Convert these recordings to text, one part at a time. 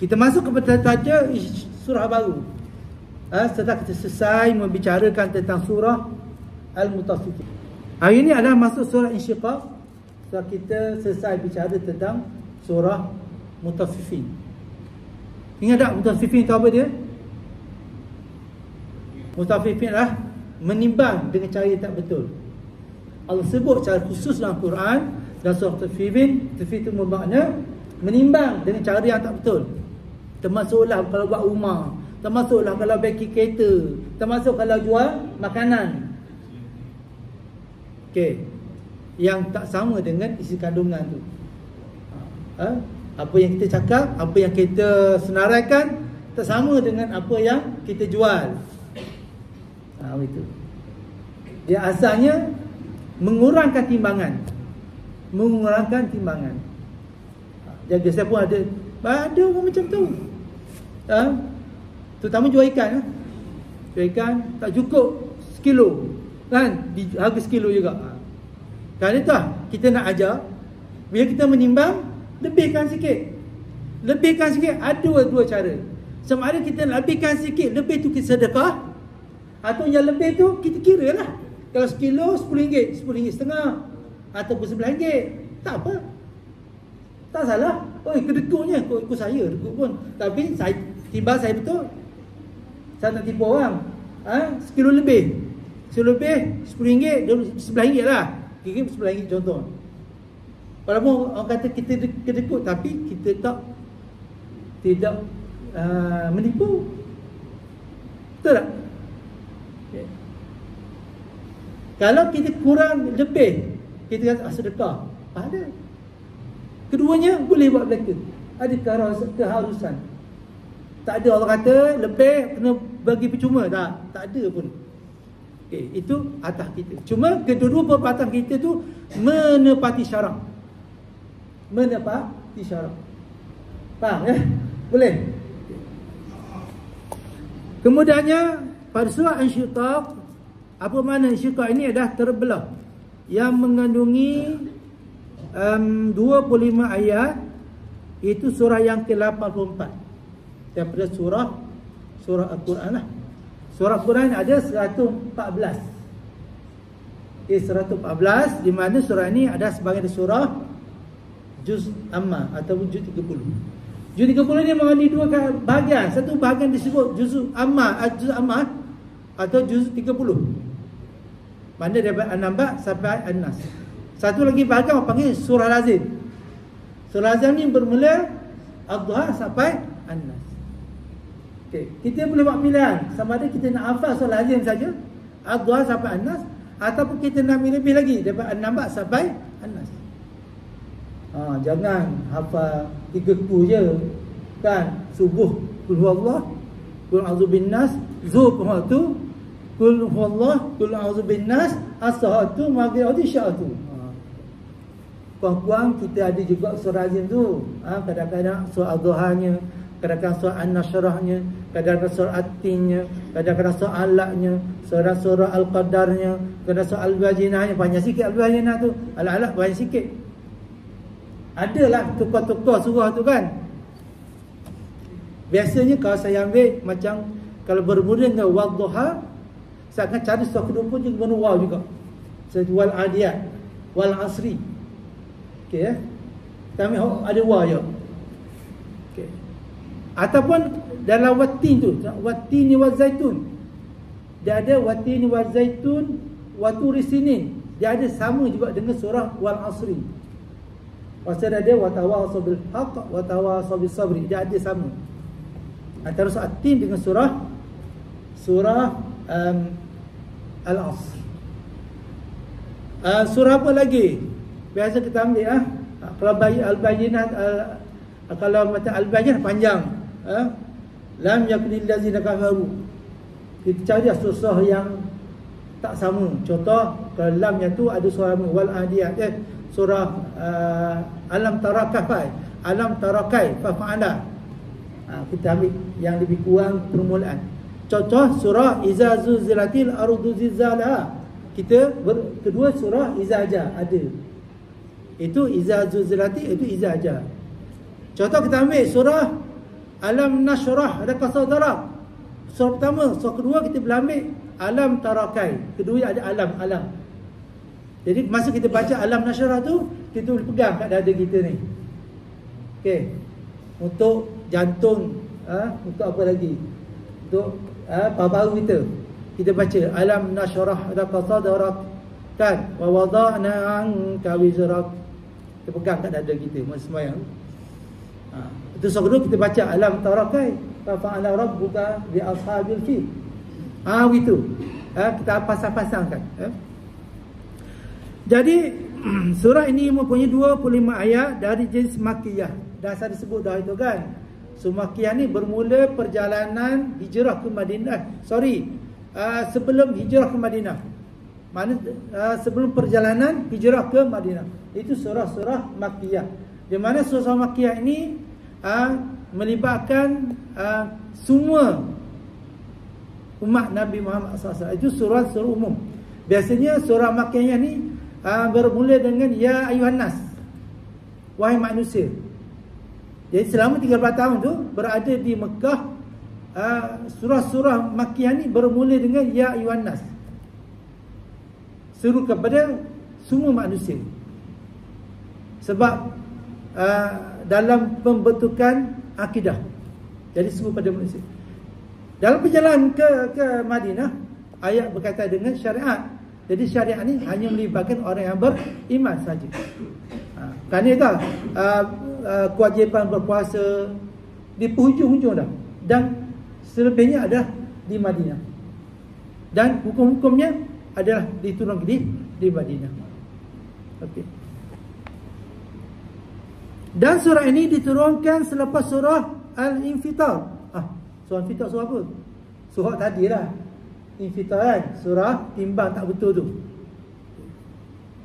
Kita masuk kepada tajuk surah baru. Setelah kita selesai membicarakan tentang surah Al-Mutaffifin. Hari ini adalah masuk surah Insyiqaq. Setelah kita selesai bicara tentang surah Mutaffifin. Ingat tak Mutaffifin itu apa dia? Mutaffifin adalah menimbang dengan cara yang tak betul. Allah sebut secara khusus dalam Quran dan surah Mutaffifin. Mutaffifin itu bermakna menimbang dengan cara yang tak betul. Termasuklah kalau buat rumah, termasuklah kalau beki kereta, termasuk kalau jual makanan. Okey. Yang tak sama dengan isi kandungan tu. Apa yang kita cakap, apa yang kita senaraikan tak sama dengan apa yang kita jual. Itu. Dia asalnya mengurangkan timbangan. Mengurangkan timbangan. Jadi saya pun ada orang macam tu. Terutama jual ikan. Jual ikan tak cukup sekilo. Kan? Harga sekilo juga. Kerana tu kita nak ajar, bila kita menimbang, lebihkan sikit. Lebihkan sikit. Ada dua cara. Sama ada kita nak lebihkan sikit, lebih tu kita sedekah, atau yang lebih tu kita kira lah. Kalau sekilo RM10, RM10.5 ataupun RM11, tak apa, tak salah. Kedekutnya ikut saya, dekut pun. Tapi saya timbang saya betul. Saya tak tipu orang. Sekilo lebih RM10, RM11 lah. Kira RM11 contoh. Walaupun orang kata kita kedekut, tapi kita tidak menipu. Betul tak? Okay. Kalau kita kurang lebih, kita kata sedekah, ada. Keduanya boleh buat belaka. Ada keharusan. Tak ada orang kata lebih kena bagi percuma. Tak ada pun. Okay, itu atas kita. Cuma kedua-dua perbuatan kita tu menepati syarak. Menepati syarak. Faham ya? Boleh? Kemudiannya pada surah Insyiqaq, apa makna Insyiqaq ini adalah terbelah yang mengandungi 25 ayat. Itu surah yang ke-84 daripada surah Al-Quran lah. Surah Al-Quran ada 114. 114, di mana surah ini ada sebagai surah Juz Amma ataupun Juz 30. Juz 30 ni mengandungi dua bahagian. Satu bahagian disebut Juz Amma atau Juz 30. Mana daripada An-Naba sampai An-Nas. Satu lagi bahagian orang panggil surah lazim. Surah lazim ni bermula Ad-Duha sampai An-Nas. Okay. Kita boleh buat pilihan. Sama ada kita nak hafal surah lazim saja, Ad-Duha sampai An-Nas, ataupun kita nak lebih lagi daripada An-Naba sampai An-Nas. Jangan hafal 3 ku je. Kan? Subuh Qul huwallah, Qul a'udzu binnas, Zuhur tu Qul huwallah, Qul a'udzu binnas, As-sahatu, Maghrib Isya'atu. Kurang-kurang kita ada juga surah azim tu. Kadang-kadang surah Ad-Duhanya, kadang-kadang surah An-Nashrahnya, kadang-kadang surah At-Tinnya, kadang-kadang surah Al-La'nya, surah Al-Qadarnya, kadang surah Al-Bajinahnya. Banyak sikit Al-Bajinah tu. Al-Alaq banyak sikit. Adalah tukar-tukar surah tu kan. Biasanya kalau saya ambil macam kalau bermula dengan Wad-Duha, saya akan cari surah kedua pun juga guna waw juga. Seperti Wal-Adiyat, Wal-Asri. Okey ya. Kami ada waw je. Okey. Ataupun dalam Wattin tu, Wattini Wazaitun. Dia ada Wattini Wazaitun, Waturi Sinin. Dia ada sama juga dengan surah Wal-Asri. Pasal ada watawasau bil haqq, watawasau bis sabri. Dia ada sama. Antara surah At-Tin dengan surah Al-Asr. Surah apa lagi? Biasa kita ambil kalau Al-Bayyinah, kalau macam Al-Bayyinah panjang. Lam yakunil ladzina kafaru. Kita cari surah yang tak sama. Contoh kalau lam yang tu ada surah Wal-Adiyat, surah Alam Tara Kafai, Alam Tara Kai Fa'ala. Kita ambil yang lebih kurang permulaan. Contoh surah Iza Zulzilatil Ardu Zilzalaha. Kita kedua surah Izaja ada. Itu Iza Zulzilati, itu Izaja. Contoh kita ambil surah alam nashrah laka sadrak. Surah pertama, surah kedua kita boleh ambil alam tarakai. Kedua ada alam. Jadi masa kita baca alam nashrah tu, kita boleh pegang kat dada kita ni. Okey. Untuk jantung, untuk apa lagi? Untuk paru-paru kita baca alam nashrah laka sadrak kan, wa wada'na 'anka wizrak. Kita pegang kat dada kita masa sembahyang. Itu surah kedua kita baca alam tarakai fa fa'ala rabbuka bi ashabil fil. Begitu. Kita pasang-pasangkan. Jadi surah ini mempunyai 25 ayat dari jenis Makkiyah. Dah saya sebut dah itu kan. So Makkiyah ni bermula perjalanan hijrah ke Madinah. Sebelum hijrah ke Madinah. Sebelum perjalanan hijrah ke Madinah. Itu surah-surah Makkiyah. Di mana surah Makkiyah ini melibatkan semua umat Nabi Muhammad SAW. Itu surah-surah umum. Biasanya surah Makkiyah ni bermula dengan ya ayuhan nas, wahai manusia. Jadi selama 13 tahun tu berada di Mekah, surah-surah Makkiyah ni bermula dengan ya ayuhan nas, seru kepada semua manusia. Sebab dalam pembentukan akidah, jadi seru pada manusia. Dalam perjalanan ke Madinah, ayat berkaitan dengan syariat. Jadi syariat ni hanya melibatkan orang yang beriman saja. Kerana itu kewajipan berpuasa di penghujung-hujung dah, dan selebihnya ada di Madinah, dan hukum-hukumnya adalah diturunkan di Madinah. Okey. Dan surah ini diturunkan selepas surah Al-Infitar. Surah Al-Infitar surah apa? Surah tadilah Infitar kan, surah timbang tak betul tu.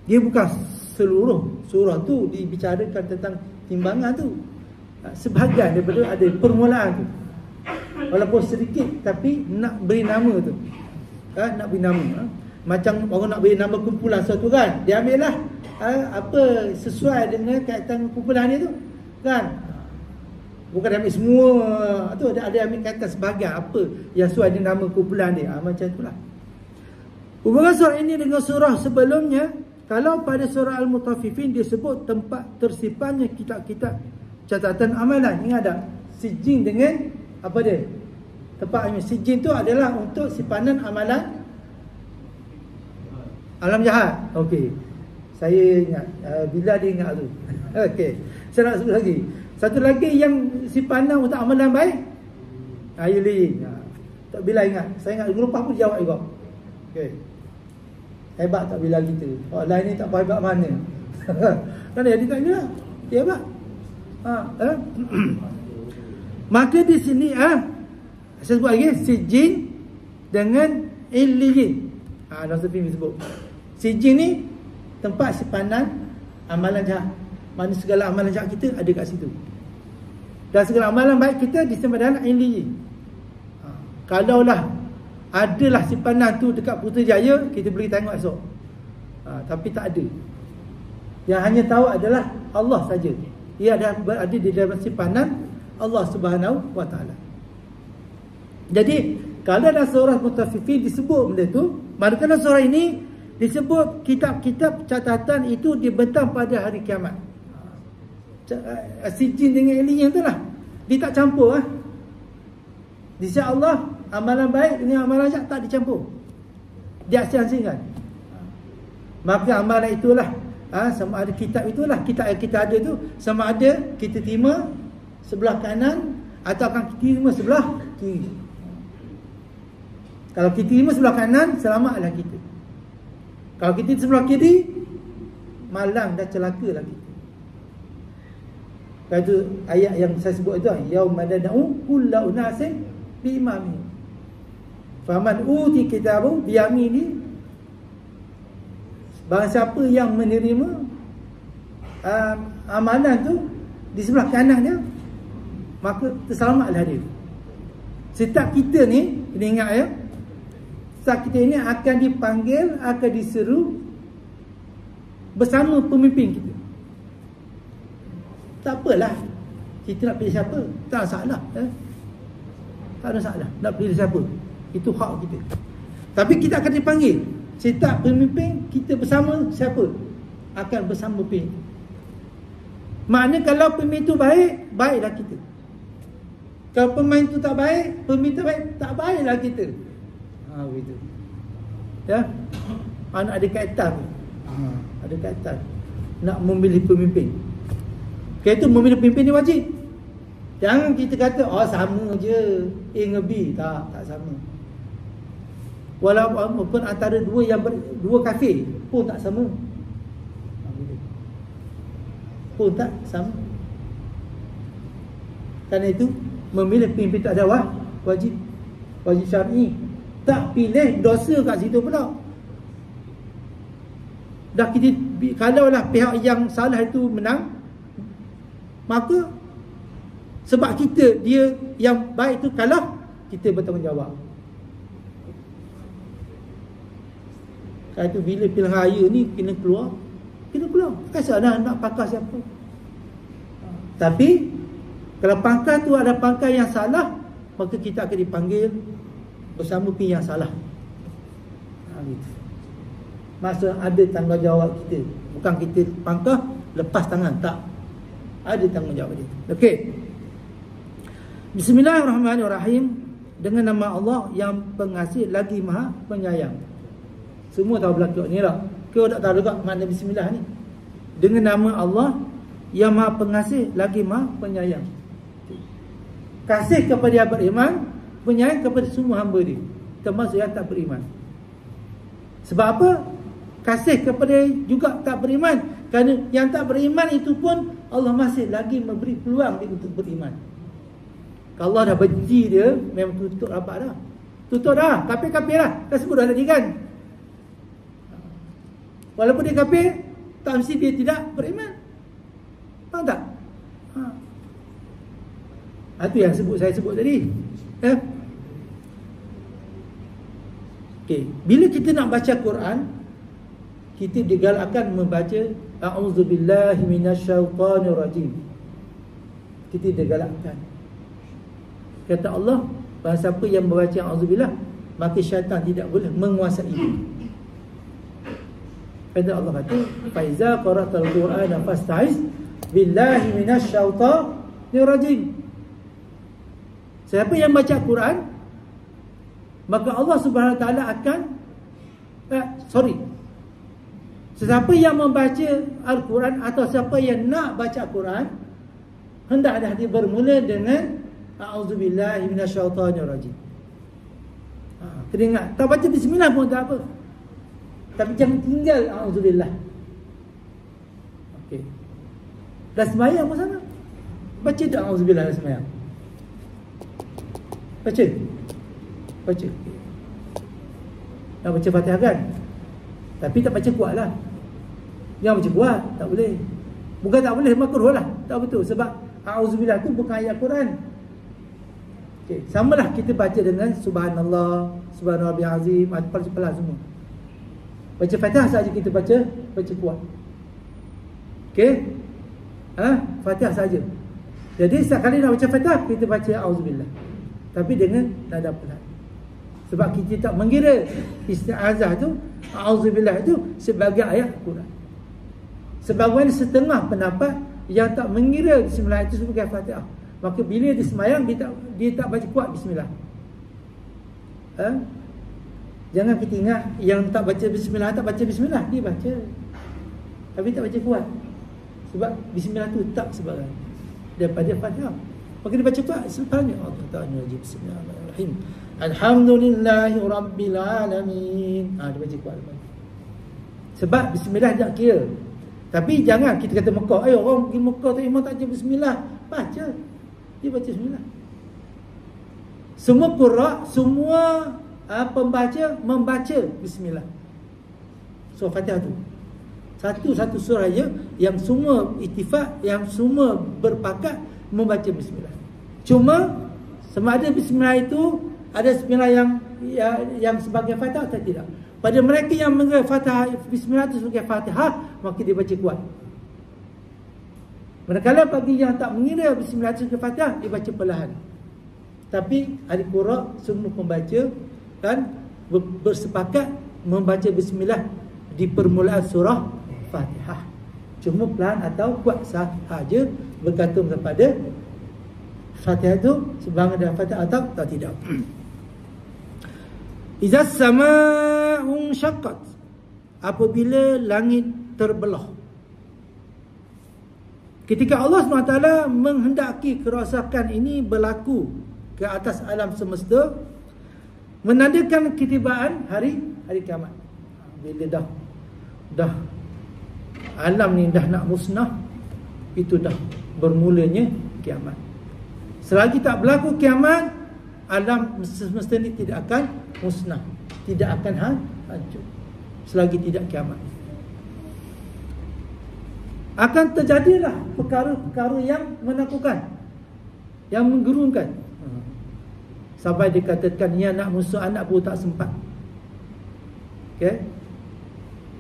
Dia bukan seluruh surah tu dibicarakan tentang timbangan tu. Sebahagian daripada ada permulaan tu, walaupun sedikit, tapi nak beri nama tu, nak beri nama. Macam orang nak beri nama kumpulan sesuatu kan, dia ambil lah apa sesuai dengan kaitan kumpulan dia tu kan. Bukan dia ambil semua tu, ada ambil kaitan sebahagian apa yang sesuai dengan nama kumpulan dia. Macam itulah. Hubungan surah ini dengan surah sebelumnya. Kalau pada surah Al-Mutaffifin disebut tempat tersimpannya kitab-kitab catatan amalan. Ingat tak? Sijin dengan apa dia? Tempat sijin tu adalah untuk simpanan amalan alam jahat. Okey. Saya ingat bila dia ingat tu. Okey. Saya nak sebut lagi. Satu lagi yang simpanan untuk amalan baik. Ayuli. Tak bila ingat. Saya ingat lupa pun jawab juga. Okey. Hebat tak bila gitu. Orang lain ni tak hebat mana. Kan dia tak kira. Dia hebat. Maka di sini saya sebut lagi sijin dengan illiyin. Dalam Sufyan sebut. Sijin ni tempat simpanan amalan jahat. Mana segala amalan jahat kita ada kat situ. Dan segala amalan baik kita disimpan dalam illiyin. Kalaulah adalah simpanan tu dekat Putrajaya, kita boleh tengok esok. Tapi tak ada. Yang hanya tahu adalah Allah saja. Ia berada di dalam simpanan Allah Subhanahu wa taala. Jadi kalau dalam surah Mutaffifin disebut benda tu, maka dalam surah ini disebut kitab-kitab catatan itu dibentang pada hari kiamat. Sijin dengan illiyin tu lah, dia tak campur di sisi Allah. Amalan baik dengan amalan jahat tak dicampur, dia asing-asingkan. Maka amalan itulah sama ada kitab itulah, kitab yang kita ada tu, sama ada kita terima sebelah kanan atau akan kita terima sebelah kiri. Kalau kita terima sebelah kanan, selamatlah kita. Kalau kita sebelah kiri, malang dan celakalah kita. Kalau itu ayat yang saya sebut itu, yauma nad'u kullu unasin bi imamihim. Faman uti kitabu bi yamini, barang siapa yang menerima amalan tu di sebelah kanannya, maka terselamatlah dia. Setiap kita ni, kena ingat setiap kita ini akan dipanggil, akan diseru bersama pemimpin kita. Tak apalah Kita nak pilih siapa, tak masalah. Tak ada masalah nak pilih siapa. Itu hak kita. Tapi kita akan dipanggil. Cetak pemimpin, kita bersama siapa? Akan bersama pemimpin. Maknanya kalau pemimpin itu baik, baiklah kita. Kalau pemain itu tak baik, pemimpin tak baik, tak baiklah kita. Begitu. Ya. Anak ada kaitan. Ada kaitan. Nak memilih pemimpin. Itu memilih pemimpin ni wajib. Jangan kita kata sama je A dengan B. Tak sama. Walaupun antara dua kafir pun tak sama. Pun tak sama. Kerana itu memilih pemimpin tak ada wajib. Wajib syar'i. Tak pilih dosa kat situ pula. Dah kita, kalaulah pihak yang salah itu menang, maka sebab kita, dia yang baik itu kalah, kita bertanggungjawab. Kalau itu bila pilihan raya ni kena keluar. Kasih nak pakar siapa. Tapi kalau pangkal tu ada pangkal yang salah, maka kita akan dipanggil bersama pihak yang salah. Gitu. Maksud ada tanggungjawab kita. Bukan kita pangkal lepas tangan, tak. Ada tanggungjawab dia. Okey. Bismillahirrahmanirrahim. Dengan nama Allah yang pengasih lagi maha penyayang. Semua tahu belakang ni lah. Kau tak tahu juga makna bismillah ni. Dengan nama Allah yang maha pengasih lagi maha penyayang. Kasih kepada yang beriman, penyayang kepada semua hamba dia, termasuk yang tak beriman. Sebab apa? Kasih kepada juga tak beriman. Kerana yang tak beriman itu pun Allah masih lagi memberi peluang dia untuk beriman. Kalau Allah dah benci dia, memang tutup rapat dah. Tutup dah, kafir-kafir lah. Dah sebut dah tadi kan. Walaupun dia kafir, tak mesti dia tidak beriman. Faham tak? Itu yang saya sebut tadi. Okay. Bila kita nak baca Quran, kita digalakkan membaca A'udzubillahi minasyaitanirrajim. Kita digalakkan. Kata Allah, bahawa siapa yang membaca A'udzubillah, maka syaitan tidak boleh menguasai dia. Kata Allah kata, Faiza qara'tal Qur'ana fasta'iz billahi minasyaitanirrajim. Siapa yang baca Quran, maka Allah Subhanahu Wa Taala akan sesiapa yang membaca Al-Quran atau siapa yang nak baca Quran, hendaklah dia bermula dengan A'udzubillahi minasyaitanirrajim. Kena ingat, tak baca bismillah pun tak apa. Tapi jangan tinggal A'udzubillah. Okey. Dah sembahyang pun sama. Baca tak A'udzubillah dah sembahyang? Baca. Nak baca Fatihah kan? Tapi tak baca kuat lah. Jangan baca kuat, tak boleh. Bukan tak boleh, makruh lah. Tak betul. Sebab A'udzubillah tu bukan ayat Quran. Okay. Samalah kita baca dengan Subhanallah, Subhanallah Rabbil Azim, pelan semua. Baca Fatihah saja kita baca kuat. Okey? Fatihah saja. Jadi sekali nak baca Fatihah, kita baca A'udzubillah. Tapi dengan nada pelan. Sebab kita tak mengira isti'azah tu, A'udzubillah itu sebagai ayat Quran. Sebagaimana setengah pendapat yang tak mengira bismillah itu sebagai Fatihah. Maka bila dia sembahyang, dia tak baca kuat bismillah. Jangan kita ingat yang tak baca bismillah, dia baca. Tapi tak baca kuat. Sebab bismillah tu tak sebagai daripada Fatihah. Maka dia baca kuat sebenarnya Allah Ta'ala wajib bismillahirrahmanirrahim. Alhamdulillahi Rabbil Alamin. Dia baca kuat. Sebab bismillah tak kira. Tapi jangan kita kata Mekah, orang pergi Mekah tu imam tak baca bismillah. Baca. Dia baca bismillah. Semua qurra, semua pembaca membaca bismillah. Surah Fatihah tu satu surah je yang semua ittifaq, yang semua berpakat membaca bismillah. Cuma sama ada bismillah itu ada bismillah yang sebagai Fatihah atau tidak. Pada mereka yang mengenal Fatihah, bismillah itu sebagai Fatihah, maka dia baca kuat. Manakala bagi yang tak mengira bismillah ke Fatihah, dia baca perlahan. Tapi ahli qura semua pembaca kan bersepakat membaca bismillah di permulaan surah Fatihah. Cuma pelan atau kuat sahaja bergantung kepada Fatihah itu sebangun dengan Fatihah atau tidak. Iza sama'un syaqqat, apabila langit terbelah. Ketika Allah SWT menghendaki kerosakan ini berlaku ke atas alam semesta, menandakan ketibaan hari kiamat. Bila dah alam ni dah nak musnah, itu dah bermulanya kiamat. Selagi tak berlaku kiamat, alam semesta ni tidak akan musnah, tidak akan hancur. Selagi tidak kiamat, akan terjadilah perkara-perkara yang menakutkan, yang menggerunkan. Sampai dikatakan ni anak musuh anak pun tak sempat. Okay?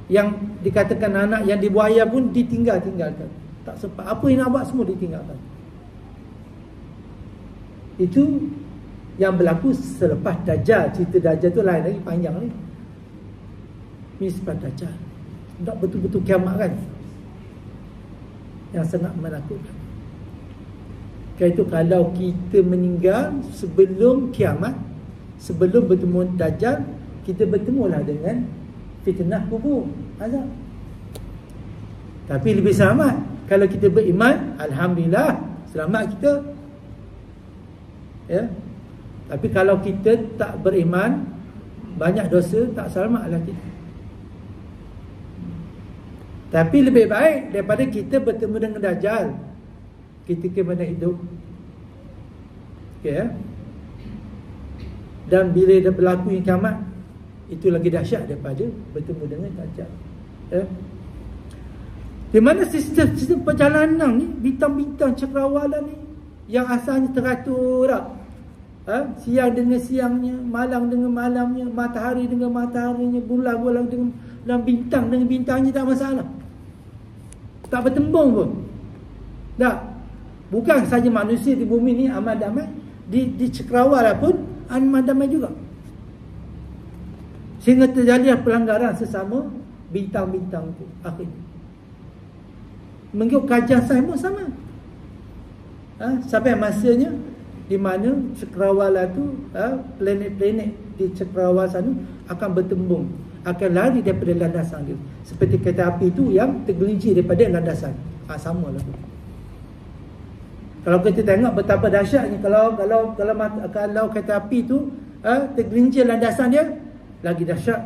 Yang dikatakan anak yang dibuaya pun ditinggalkan. Tak sempat. Apa yang nak buat semua ditinggalkan. Itu yang berlaku selepas Dajjal. Cerita Dajjal tu lain lagi, panjang ni. Ini selepas Dajjal. Tak betul-betul kiamat kan, yang sangat menakutkan. Kerana itu kalau kita meninggal sebelum kiamat, sebelum bertemu Dajjal, kita bertemulah dengan fitnah kubur, azab. Tapi lebih selamat kalau kita beriman, alhamdulillah, selamat kita. Ya. Tapi kalau kita tak beriman, banyak dosa, tak selamatlah kita. Tapi lebih baik daripada kita bertemu dengan Dajjal ketika mana hidup. Okay, dan bila dah berlaku yang kiamat, itu lagi dahsyat daripada bertemu dengan Dajjal. Di mana sistem perjalanan ni, bintang-bintang cakrawala ni yang asalnya teratur tak? Siang dengan siangnya, malam dengan malamnya, matahari dengan mataharinya, bulan dengan bintang dengan bintangnya, tak masalah. Tak bertembung pun. Tak. Bukan saja manusia di bumi ni aman damai, di cakrawala pun aman damai juga. Sehingga terjadi pelanggaran sesama bintang-bintang tu akhirnya. Mengikut kajian sains pun sama. Sampai masanya di mana cakrawala tu, planet-planet di cakrawala sana akan bertembung, akan lari daripada landasan dia. Seperti kereta api tu yang tergelincir daripada landasan. Sama lah tu. Kalau kita tengok betapa dahsyatnya kalau kereta api tu tergelincir landasan dia, lagi dahsyat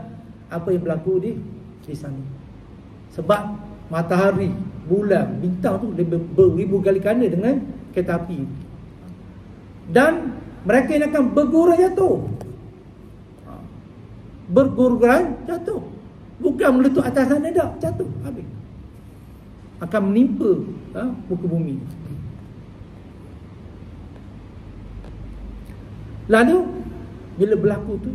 apa yang berlaku di sana. Sebab matahari, bulan, bintang tu lebih beribu kali ganda dengan kereta api. Dan mereka yang akan bergurau jatuh. Bergururan jatuh. Bukan meletup atas sana, tak, jatuh habis. Akan menimpa muka bumi. Lalu bila berlaku tu,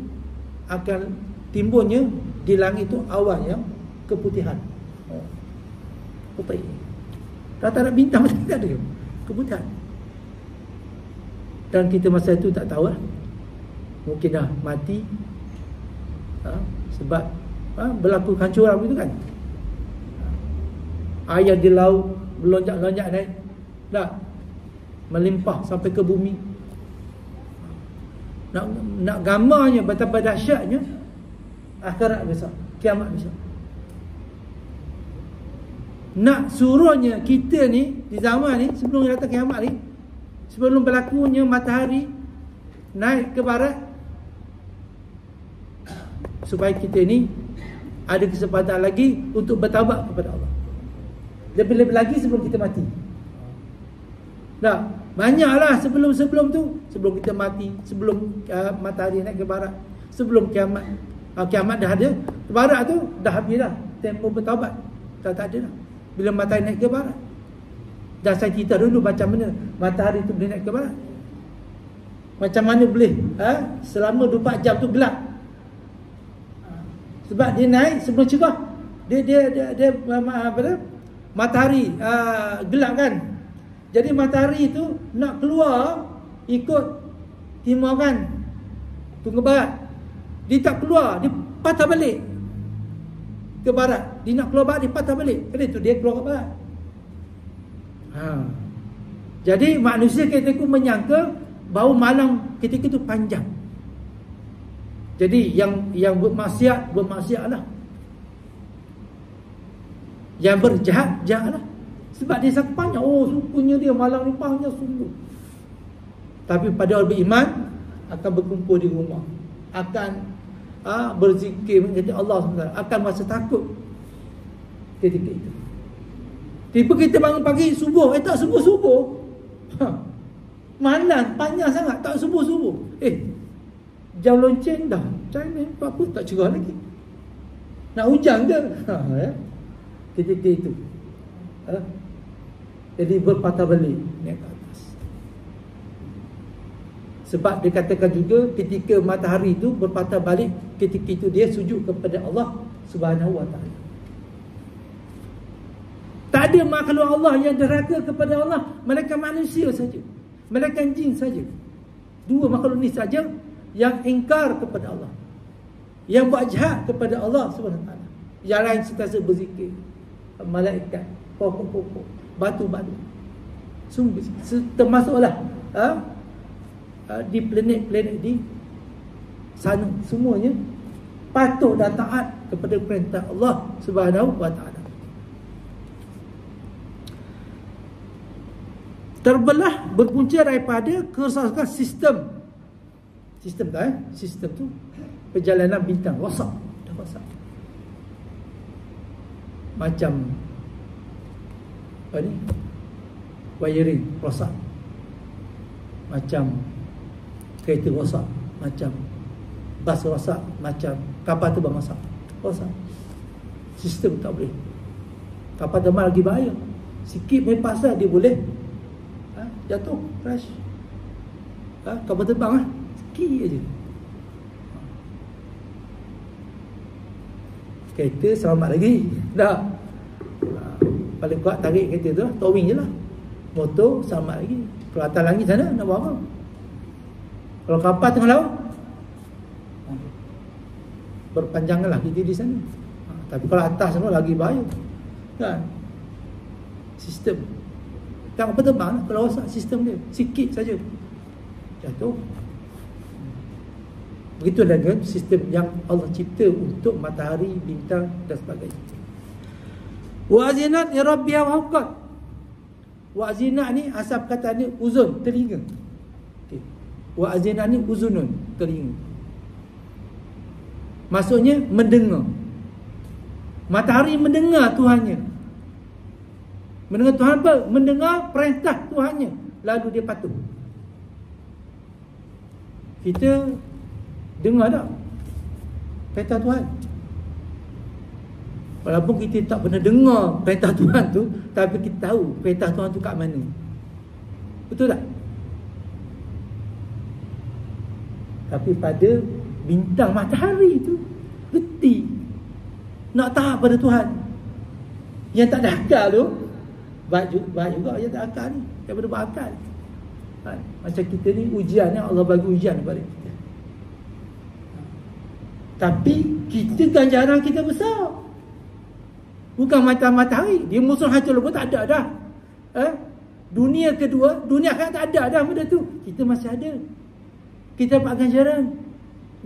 akan timbulnya di langit tu awan yang keputihan. Putih. Tak ada bintang, tak ada. Keputihan. Dan kita masa itu tak tahu lah. Mungkin dah mati. Sebab berlaku hancuran begitu kan. Air di laut melonjak-lonjak naik, tak, melimpah sampai ke bumi. Nak gambarnya betapa dahsyatnya akhirat besar, kiamat besar. Nak suruhnya kita ni di zaman ni, sebelum datang kiamat ni, sebelum berlakunya matahari naik ke barat, supaya kita ni ada kesempatan lagi untuk bertaubat kepada Allah. Lebih-lebih lagi sebelum kita mati. Tak, banyaklah sebelum tu, sebelum kita mati, sebelum matahari naik ke barat, sebelum kiamat. Kiamat dah ada, ke barat tu dah habis dah tempoh bertaubat. Tak ada dah. Bila matahari naik ke barat. Dan saya cerita dulu macam mana matahari tu boleh naik ke barat. Macam mana boleh selama 24 jam tu gelap. Sebab dia naik sebelum cerah. Dia matahari gelap kan. Jadi matahari itu nak keluar ikut timur kan, tunggu barat. Dia tak keluar, dia patah balik ke barat. Dia nak keluar barat, dia patah balik. Kerana itu dia keluar ke barat. Jadi manusia ketika itu menyangka bahawa malam ketika itu panjang. Jadi yang bermaksiatlah. Yang berjahat, jahatlah. Sebab dia sangat panjang. Oh, sungguhnya dia malam ni panjang sungguh. Tapi pada orang beriman akan berkumpul di rumah, akan berzikir menjadi Allah SWT, akan rasa takut ketika itu. Tiba kita bangun pagi subuh, tak subuh-subuh. Malam panjang sangat, tak subuh-subuh. Jam lonceng dah. Macam apa tak cerah lagi. Nak hujan ke? Ketika itu. Jadi berpatah balik naik ke atas. Sebab dikatakan juga ketika matahari itu berpatah balik, ketika itu dia sujud kepada Allah Subhanahu wa taala. Tak ada makhluk Allah yang derhaka kepada Allah, melainkan manusia saja, melainkan jin saja. Dua makhluk ni saja yang ingkar kepada Allah, yang buat jahat kepada Allah Subhanahu wa taala. Yang lain sentiasa berzikir, malaikat, pokok-pokok, batu-batu. Sungguh termasuklah di planet-planet di sana, semuanya patuh dan taat kepada perintah Allah Subhanahu wa taala. Terbelah berpunca daripada kerosakan sistem tu perjalanan bintang rosak, dah rosak. Macam apa ni, wiring rosak, macam kereta rosak, macam bas rosak, macam kapal terbang rosak. Sistem tak boleh. Kapal terbang lagi bahaya, sikit main pasal dia boleh jatuh, crash. Kapal terbang sikit aja. Kereta selamat lagi dah. Paling kuat tarik kereta tu towing je lah. Motor selamat lagi. Kalau atas langit sana nak buat apa? Kalau kapal tengah laut, berpanjanganlah kita di sana. Tapi kalau atas sana lagi bahaya kan. Sistem tak apa terbang, kalau rosak sistem dia sikit saja jatuh. Begitu dengan sistem yang Allah cipta untuk matahari, bintang dan sebagainya. Wa azinat li rabbiha wa haqqat. Wa azinat ni asal kata ni uzun, telinga. Okey. Wa azinat ni uzunun, telinga. Maksudnya mendengar. Matahari mendengar Tuhannya. Mendengar Tuhan apa? Mendengar perintah Tuhannya, lalu dia patuh. Kita dengar tak perintah Tuhan? Walaupun kita tak pernah dengar perintah Tuhan tu, tapi kita tahu perintah Tuhan tu kat mana. Betul tak? Tapi pada bintang matahari tu reti nak taat pada Tuhan. Yang tak ada akal tu baik juga yang tak akal ni daripada berakal. Macam kita ni ujian ni, Allah bagi ujian kepada kita. Tapi kita ganjaran kita besar. Bukan macam matahari, dia musuh hancur pun tak ada dah. Dunia kedua, dunia akhirat tak ada dah benda tu. Kita masih ada. Kita dapat ganjaran.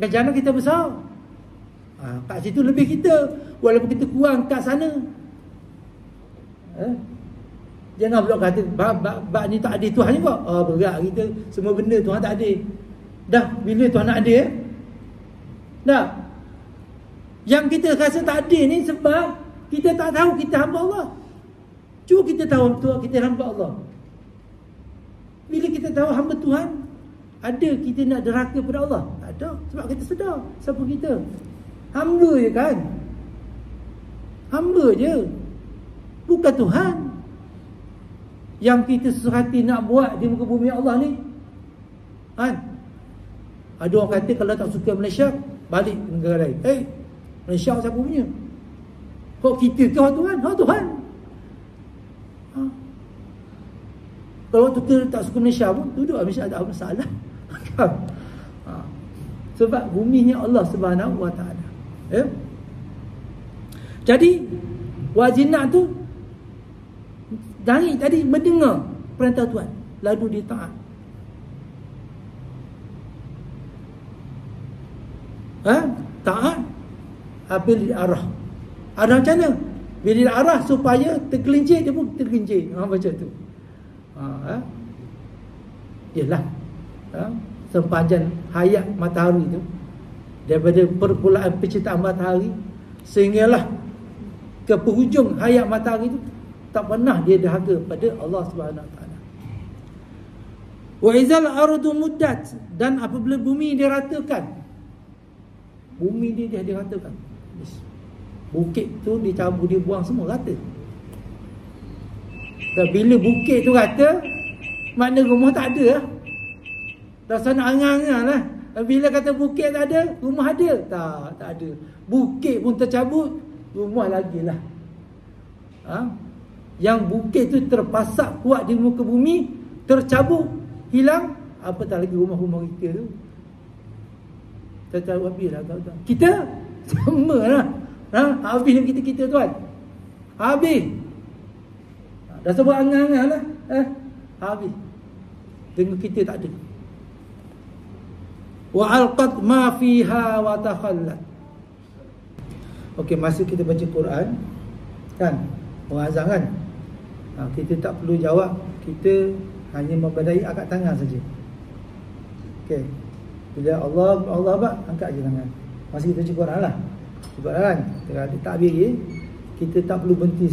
Ganjaran kita besar. Kat situ lebih kita, walaupun kita kurang kat sana. Jangan pula kata bab ni tak adil Tuhan juga. Berat kita, semua benda Tuhan tak adil. Dah bila Tuhan nak adil dah. Yang kita rasa tak adil ni sebab kita tak tahu kita hamba Allah. Cuba kita tahu kita hamba Allah. Bila kita tahu hamba Tuhan, ada kita nak derhaka pada Allah? Tak ada. Sebab kita sedar siapa kita. Hamba je kan. Hamba je, bukan Tuhan. Yang kita sesuhati nak buat di muka bumi Allah ni kan? Ada orang kata kalau tak suka Malaysia, balik ke negara lain. Malaysia siapa punya? Kok kita ke orang Tuhan? Orang Tuhan. Kalau kita tak suka Malaysia pun, duduk Malaysia, tak ada masalah. Sebab buminya Allah Subhanahu Wa Taala. Ya. Jadi wazinat tu dari tadi mendengar perintah Tuhan, lalu dia taat. Taat apabila diarah. Arah macam mana? Bila diarah supaya tergelincir, dia pun tergelincir. Baca tu. Yalah. Sepanjang hayat matahari tu, daripada permulaan penciptaan matahari sehinggalah ke penghujung hayat matahari tu, tak pernah dia dahaga pada Allah Subhanahu Wa Taala. Wa izal ardu muddat, dan apabila bumi diratakan, bumi dia diratakan, bukit tu dicabut, dibuang semua rata. Dan bila bukit tu rata, makna rumah tak ada lah. Rasanya angang-angang lah. Bila kata bukit tak ada, rumah ada? Tak ada. Bukit pun tercabut, rumah lagi lah. Yang bukit tu terpasak kuat di muka bumi, tercabut, hilang, apatah lagi rumah-rumah kita tu. Tercabut habis lah. Kita sama lah. Habis dengan kita tuan. Habis. Dah sebut angang-angang lah. Habis. Dengan kita tak ada. Wa alqat ma fiha wa takhallat. Okey, masa kita baca Quran kan, orang azan kan, kita tak perlu jawab, kita hanya membadai angkat tangan saja. Okey, bila Allah abad, angkat je tangan. Masa kita baca Quran lah, sebab kan kita ada takbir, kita tak perlu berhenti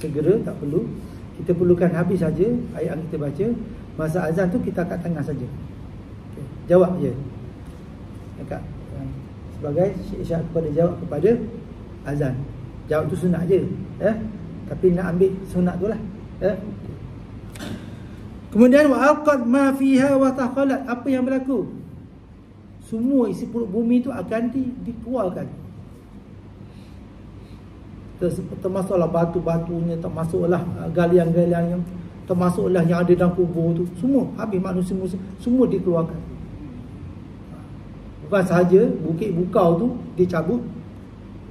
segera, tak perlu. Kita perlukan habis saja ayat yang kita baca. Masa azan tu kita angkat tangan saja. Jawab je. Dekat sebagai isyarat kepada jawab kepada azan. Jawab tu sunat je, tapi nak ambil sunat tu lah. Kemudian wa alqad ma fiha wa takhalat, apa yang berlaku? Semua isi perut bumi tu akan dikeluarkan. Termasuklah batu-batunya, termasuklah galian-galian yang, termasuklah yang ada dalam kubur tu, semua habis, manusia semua dikeluarkan. Bukan sahaja bukit bukau tu dicabut,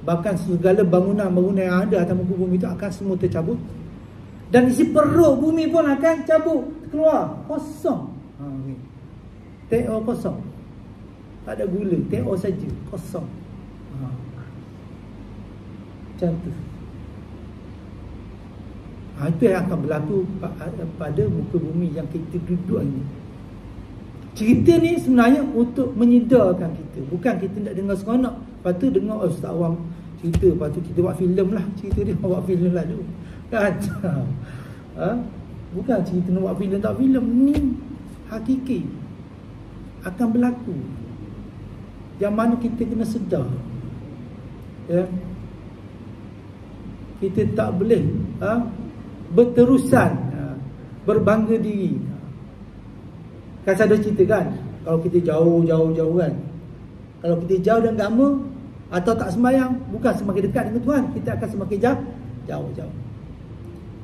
bahkan segala bangunan-bangunan yang ada atas muka bumi tu akan semua tercabut. Dan isi perut bumi pun akan cabut, keluar, kosong. Teo kosong. Tak ada gula, teo saja, kosong. Macam tu. Itu yang akan berlaku pada muka bumi yang kita duduk ini. Cerita ni sebenarnya untuk menyedarkan kita. Bukan kita nak dengar seronok, lepas tu dengar Ustaz Awang cerita, lepas tu kita buat filem lah. Cerita dia buat filem lah dulu, kan? Bukan cerita nak buat filem, tak filem. Ni hakiki akan berlaku, yang mana kita kena sedar, kita tak boleh berterusan berbangga diri. Kan saya ada cerita kan, kalau kita jauh kan, kalau kita jauh dengan agama atau tak sembahyang, bukan semakin dekat dengan Tuhan, kita akan semakin jauh.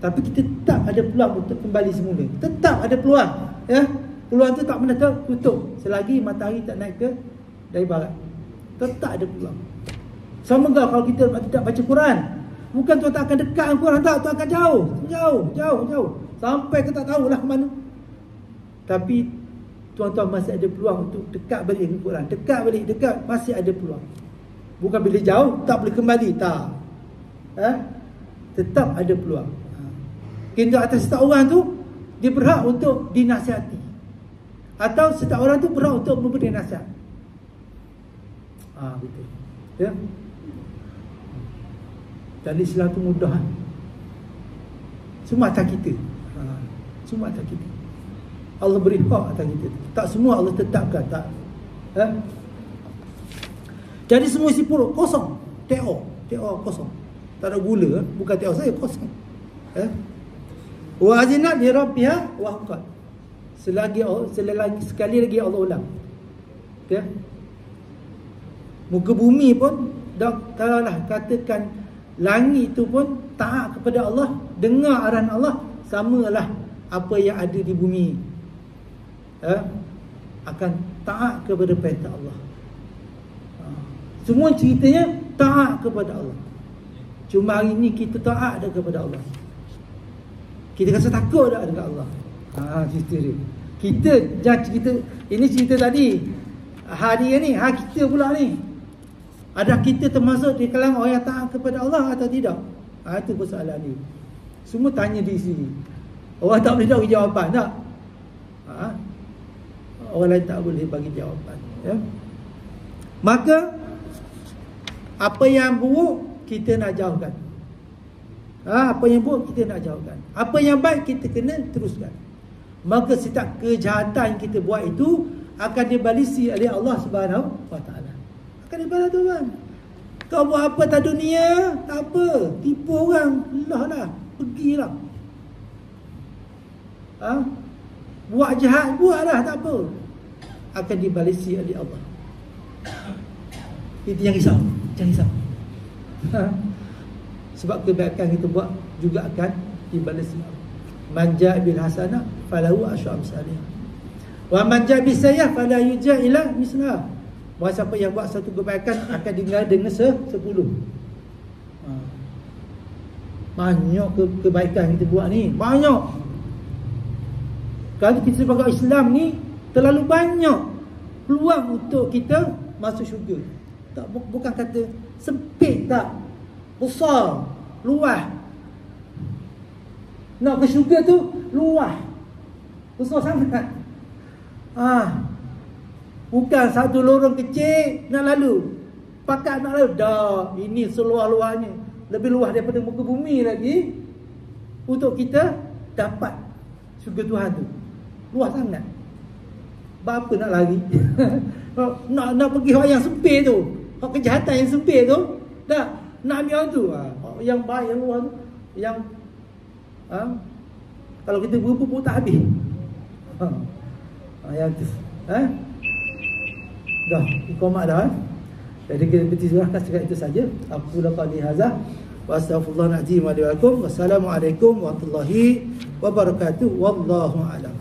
Tapi kita tetap ada peluang untuk kembali semula. Tetap ada peluang, peluang tu tak pernah tertutup selagi matahari tak naik ke dari barat. Tetap ada peluang. Sama kalau kita tidak baca Quran, bukan Tuhan tak akan dekat dengan Quran, tak, Tuhan akan jauh sampai kita tak tahulah ke mana. Tapi tuan-tuan masih ada peluang untuk dekat balik dengan Quran. Dekat, masih ada peluang. Bukan bila jauh tak boleh kembali, tak. Tetap ada peluang. Kena atas setiap orang tu, dia berhak untuk dinasihati, atau setiap orang tu berhak untuk memberi nasihat. Betul. Ya. Dan Islam tu mudah. Semua atas kita. Semua atas kita. Allah beri hak atas kita. Tak semua Allah tetapkan, tak. Jadi semua isi perut kosong. Teo kosong. Tak ada gula, bukan teo saya, kosong. Wa azinat li rabbiha wa haqqat. Sekali lagi Allah ulang. Muka bumi pun kalaulah katakan langit tu pun taat kepada Allah, dengar arahan Allah, samalah apa yang ada di bumi akan taat kepada perintah Allah. Semua ceritanya taat kepada Allah. Cuma hari ni kita taat dah kepada Allah. Kita rasa takut dah dengan Allah. Cerita dia. Kita jangan cerita, ini cerita tadi. Hari ni, kita pula ni. Adakah kita termasuk di kalangan orang yang taat kepada Allah atau tidak? Itu persoalan ni. Semua tanya di sini. Orang tak boleh bagi jawapan tak? Orang lain tak boleh bagi jawapan. Ya? Maka apa yang buruk kita nak jauhkan. Apa yang buruk kita nak jauhkan. Apa yang baik kita kena teruskan. Maka setiap kejahatan yang kita buat itu akan dibalisi oleh Allah Subhanahu wa taala. Akan dibalas Tuhan. Kau buat apa tak dunia? Tak apa. Tipu orang, lah. Pergilah. Buat jahat, buatlah, tak apa. Akan dibalisi oleh Allah. Itu yang risau. Jangan risau. Sebab kebaikan kita buat juga akan dibalisi. Man jaa bil hasanah falahu asyru amsalih. Wa man jaa bis sayyi'ah fala yujza ila mislah. Bahawa siapa yang buat satu kebaikan akan diganti dengan 10. Banyak kebaikan kita buat ni, banyak. Kalau kita sebagai Islam ni terlalu banyak peluang untuk kita masuk syurga. Tak, bukan kata sempit, tak, besar, luas. Nak ke syurga tu luas, besar sangat. Bukan satu lorong kecil nak lalu, pakat nak lalu. Dah, ini seluas-luasnya, lebih luas daripada muka bumi lagi untuk kita dapat syurga Tuhan tu. Luas sangat. Berapa nak lari? nak pergi hak yang sempit tu, hak kejahatan yang sempit tu, tak nak ambil orang tu. Yang baik, yang luas tu, yang kalau kita berpupuk tak habis. Yang tu dah ikomat dah. Jadi kita bertisrahkan sekat itu saja. Aku dah qali hazah wa astaghfirullahalazim wa lakum. Wassalamualaikum warahmatullahi wabarakatuh. Wallahu a'lam.